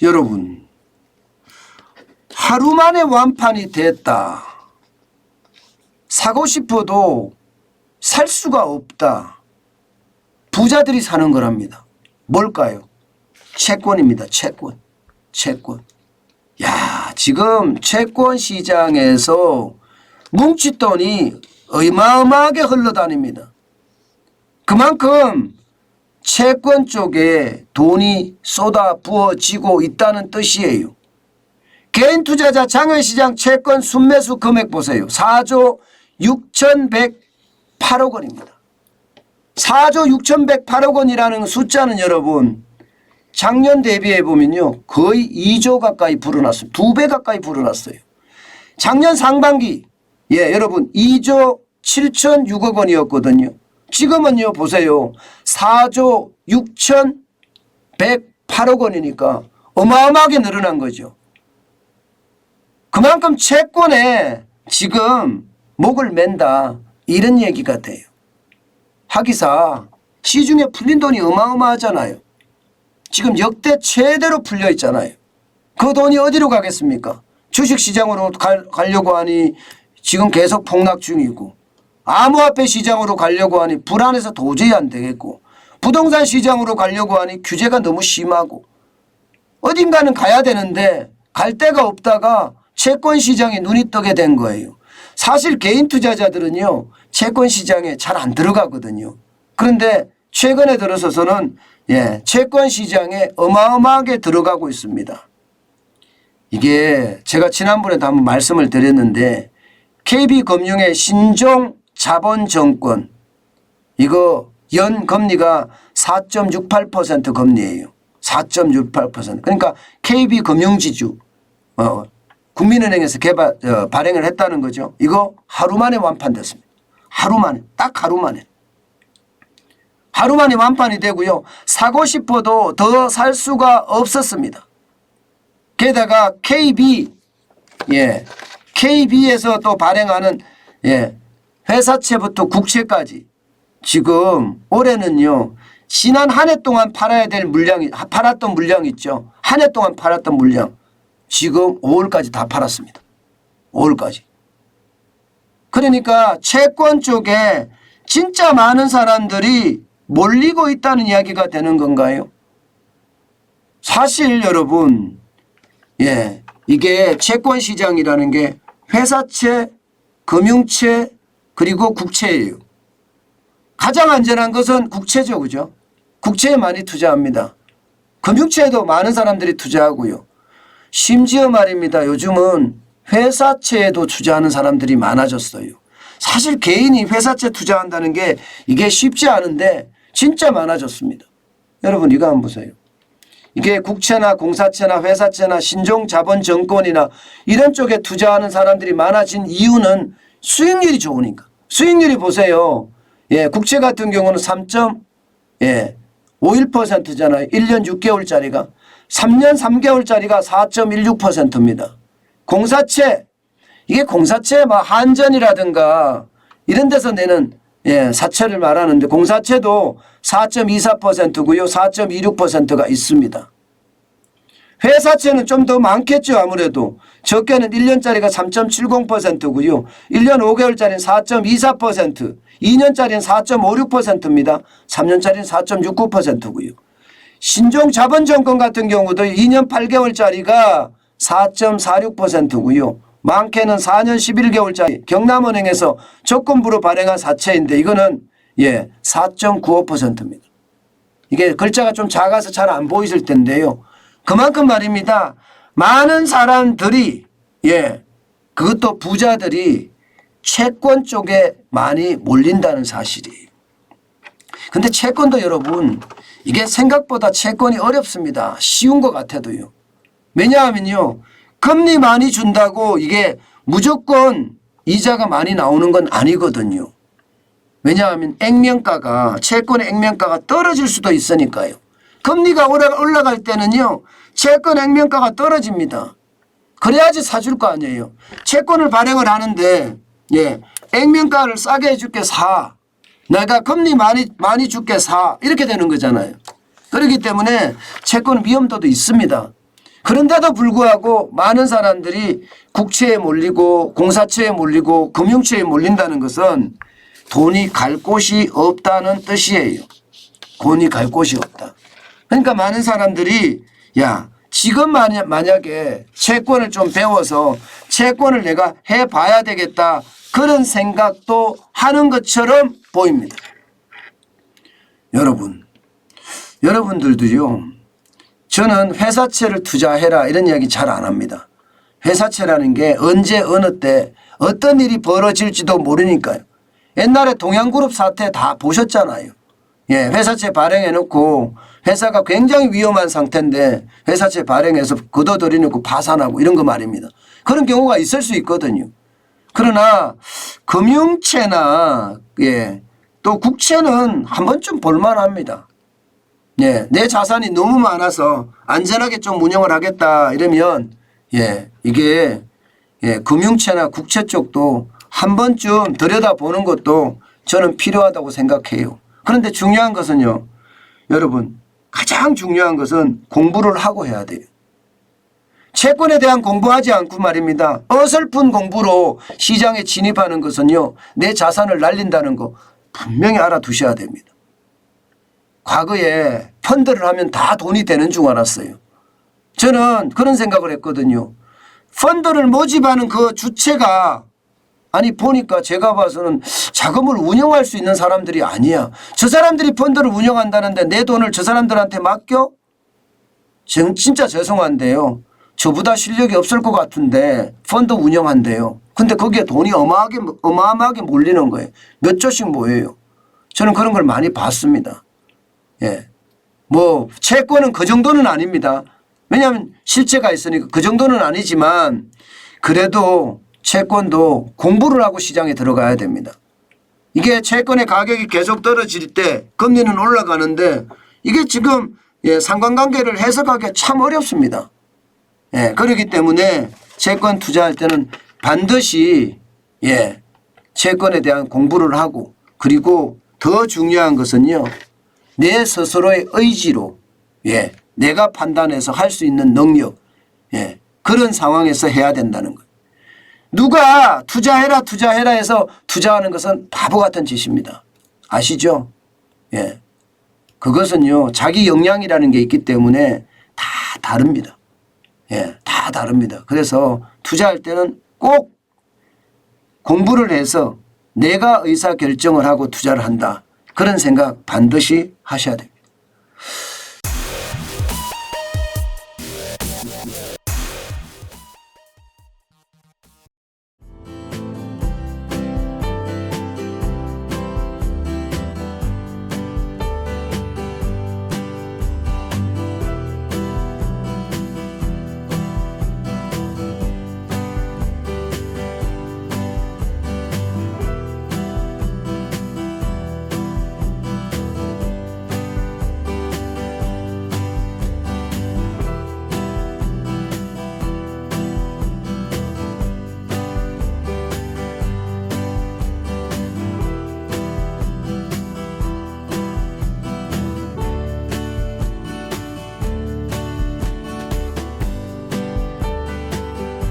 여러분, 하루 만에 완판이 됐다. 사고 싶어도 살 수가 없다. 부자들이 사는 거랍니다. 뭘까요? 채권입니다. 채권. 야, 지금 채권 시장에서 뭉칫돈이 어마어마하게 흘러다닙니다. 그만큼 채권 쪽에 돈이 쏟아 부어지고 있다는 뜻이에요. 개인 투자자 장외시장 채권 순매수 금액 보세요. 4조 6,108억 원입니다. 4조 6,108억 원이라는 숫자는 여러분 작년 대비해 보면요 거의 2조 가까이 불어났어요. 2배 가까이 불어났어요. 작년 상반기 여러분 2조 7,006억 원이었거든요. 지금은요 보세요. 4조 6,108억 원이니까 어마어마하게 늘어난 거죠. 그만큼 채권에 지금 목을 맨다 이런 얘기가 돼요. 하기사 시중에 풀린 돈이 어마어마하잖아요. 지금 역대 최대로 풀려 있잖아요. 그 돈이 어디로 가겠습니까? 주식시장으로 가려고 하니 지금 계속 폭락 중이고, 암호화폐 시장으로 가려고 하니 불안해서 도저히 안 되겠고, 부동산 시장으로 가려고 하니 규제가 너무 심하고, 어딘가는 가야 되는데 갈 데가 없다가 채권 시장에 눈이 뜨게 된 거예요. 사실 개인 투자자들은요 채권 시장에 잘 안 들어가거든요. 그런데 최근에 들어서서는 채권 시장에 어마어마하게 들어가고 있습니다. 이게 제가 지난번에도 한번 말씀을 드렸는데 KB금융의 신종자본증권 이거 연금리가 4.68% 금리예요. 4.68%. 그러니까 KB금융지주 국민은행에서 발행을 했다는 거죠. 이거 하루 만에 완판됐습니다. 하루 만에 딱 하루 만에. 하루 만에 완판이 되고요. 사고 싶어도 더 살 수가 없었습니다. 게다가 KB에서 또 발행하는 회사채부터 국채까지 지금 올해는요. 지난 한 해 동안 팔아야 될 물량이 팔았던 물량 있죠. 한 해 동안 팔았던 물량 지금 5월까지 다 팔았습니다. 5월까지. 그러니까 채권 쪽에 진짜 많은 사람들이 몰리고 있다는 이야기가 되는 건가요? 사실 여러분 이게 채권 시장이라는 게 회사채, 금융채 그리고 국채예요. 가장 안전한 것은 국채죠. 그죠? 국채에 많이 투자합니다. 금융채에도 많은 사람들이 투자하고요. 심지어 말입니다. 요즘은 회사채에도 투자하는 사람들이 많아졌어요. 사실 개인이 회사채 투자한다는 게 이게 쉽지 않은데 진짜 많아졌습니다. 여러분 이거 한번 보세요. 이게 국채나 공사채나 회사채나 신종자본증권이나 이런 쪽에 투자하는 사람들이 많아진 이유는 수익률이 좋으니까. 수익률이 보세요. 국채 같은 경우는 3.51%잖아요. 1년 6개월짜리가. 3년 3개월짜리가 4.16%입니다. 공사채 이게 공사채 한전이라든가 이런 데서 내는 사채를 말하는데 공사채도 4.24%고요. 4.26%가 있습니다. 회사채는 좀 더 많겠죠. 아무래도 적게는 1년짜리가 3.70%고요. 1년 5개월짜리는 4.24%, 2년짜리는 4.56%입니다. 3년짜리는 4.69%고요. 신종자본증권 같은 경우도 2년 8개월짜리가 4.46%고요. 많게는 4년 11개월짜리 경남은행에서 조건부로 발행한 사채인데 이거는 4.95%입니다. 이게 글자가 좀 작아서 잘 안 보이실 텐데요. 그만큼 말입니다. 많은 사람들이 그것도 부자들이 채권 쪽에 많이 몰린다는 사실이에요. 근데 채권도 여러분 이게 생각보다 채권이 어렵습니다. 쉬운 것 같아도요. 왜냐하면요. 금리 많이 준다고 이게 무조건 이자가 많이 나오는 건 아니거든요. 왜냐하면 액면가가 채권의 액면가가 떨어질 수도 있으니까요. 금리가 올라갈 때는요. 채권 액면가가 떨어집니다. 그래야지 사줄 거 아니에요. 채권을 발행을 하는데 액면가를 싸게 해줄게 사. 내가 금리 많이 줄게 사. 이렇게 되는 거잖아요. 그렇기 때문에 채권은 위험도도 있습니다. 그런데도 불구하고 많은 사람들이 국채에 몰리고 공사채에 몰리고 금융채에 몰린다는 것은 돈이 갈 곳이 없다는 뜻이에요. 돈이 갈 곳이 없다. 그러니까 많은 사람들이 야 지금 만약에 채권을 좀 배워서 채권을 내가 해봐야 되겠다 그런 생각도 하는 것처럼 보입니다. 여러분들도요. 저는 회사채를 투자해라 이런 이야기 잘 안 합니다. 회사채라는 게 언제 어느 때 어떤 일이 벌어질지도 모르니까요. 옛날에 동양그룹 사태 다 보셨잖아요. 예, 회사채 발행해 놓고 회사가 굉장히 위험한 상태인데 회사채 발행해서 걷어들여 놓고 파산하고 이런 거 말입니다. 그런 경우가 있을 수 있거든요. 그러나 금융채나 예, 또 국채는 한 번쯤 볼만합니다. 예, 내 자산이 너무 많아서 안전하게 좀 운영을 하겠다 이러면 예, 이게 예, 금융채나 국채 쪽도 한 번쯤 들여다보는 것도 저는 필요하다고 생각해요. 그런데 중요한 것은요. 여러분 가장 중요한 것은 공부를 하고 해야 돼요. 채권에 대한 공부하지 않고 말입니다. 어설픈 공부로 시장에 진입하는 것은요. 내 자산을 날린다는 거 분명히 알아두셔야 됩니다. 과거에 펀드를 하면 다 돈이 되는 줄 알았어요. 저는 그런 생각을 했거든요. 펀드를 모집하는 그 주체가 아니 보니까 제가 봐서는 자금을 운영할 수 있는 사람들이 아니야. 저 사람들이 펀드를 운영한다는데 내 돈을 저 사람들한테 맡겨? 진짜 죄송한데요. 저보다 실력이 없을 것 같은데 펀드 운영한대요. 근데 거기에 돈이 어마어마하게 몰리는 거예요. 몇 조씩 모여요. 저는 그런 걸 많이 봤습니다. 예. 뭐 채권은 그 정도는 아닙니다. 왜냐하면 실체가 있으니까 그 정도는 아니지만 그래도 채권도 공부를 하고 시장에 들어가야 됩니다. 이게 채권의 가격이 계속 떨어질 때 금리는 올라가는데 이게 지금 예, 상관관계를 해석하기가 참 어렵습니다. 예, 그렇기 때문에 채권 투자할 때는 반드시 예, 채권에 대한 공부를 하고 그리고 더 중요한 것은요. 내 스스로의 의지로 예, 내가 판단해서 할 수 있는 능력 예, 그런 상황에서 해야 된다는 거예요. 누가 투자해라 해서 투자하는 것은 바보 같은 짓입니다. 아시죠? 예, 그것은요 자기 역량이라는 게 있기 때문에 다 다릅니다. 예, 다 다릅니다. 그래서 투자할 때는 꼭 공부를 해서 내가 의사결정을 하고 투자를 한다. 그런 생각 반드시 하셔야 됩니다.